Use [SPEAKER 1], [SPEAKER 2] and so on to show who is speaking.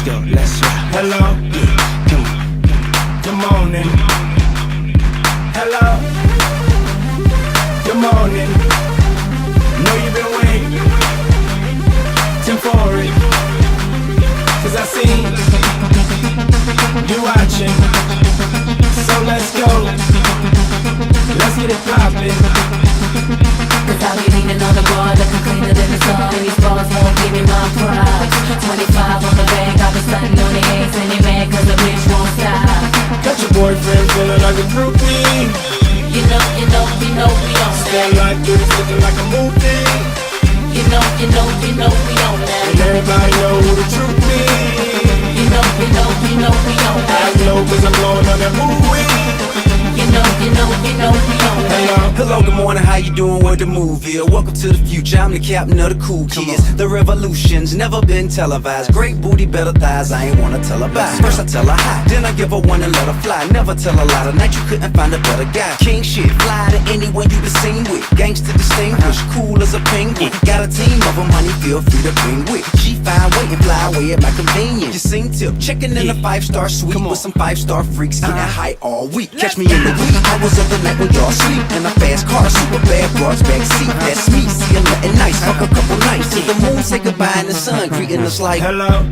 [SPEAKER 1] let's go, let's go.
[SPEAKER 2] Hello, good morning. Hello, good morning. Know you've been waiting for it, 'cause I see you watching. So let's go, let's get it poppin'.
[SPEAKER 3] 'Cause I be leaning on the bar, looking cleaner than the sun. And these bars won't give me my props. 25 on the bank, I've been stunting on the eggs. And they mad 'cause the bitch won't stop.
[SPEAKER 2] Got your boyfriend feeling like a groupie.
[SPEAKER 3] You know we on
[SPEAKER 2] Stand
[SPEAKER 3] that.
[SPEAKER 2] like this, looking like a movie.
[SPEAKER 3] You know we on that.
[SPEAKER 2] And everybody know who the truth is.
[SPEAKER 3] You know we on
[SPEAKER 2] I
[SPEAKER 3] that.
[SPEAKER 2] know 'cause I'm blowing on that movie.
[SPEAKER 3] You know we on that.
[SPEAKER 1] Hello, good morning, how you doing? Where the move here? Welcome to the future, I'm the captain of the cool kids. The revolution's never been televised. Great booty, better thighs, I ain't wanna tell her bye. First I tell her hi, then I give her one and let her fly. Never tell a lie, tonight you couldn't find a better guy. King shit, fly to anyone you been seen with. Gangsta distinguished, cool as a penguin. Got a team of them, honey, feel free to bring with. G5 waiting, fly away at my convenience. You sing tip, checking in a 5-star suite with some 5-star freaks, getting high all week. Catch me in the wee hours of the night when y'all sleep in a fast car, super bad broads backseat. That's me, see I'm nothing nice, fuck a couple nights till the moon say goodbye and the sun greeting us like
[SPEAKER 2] Hello,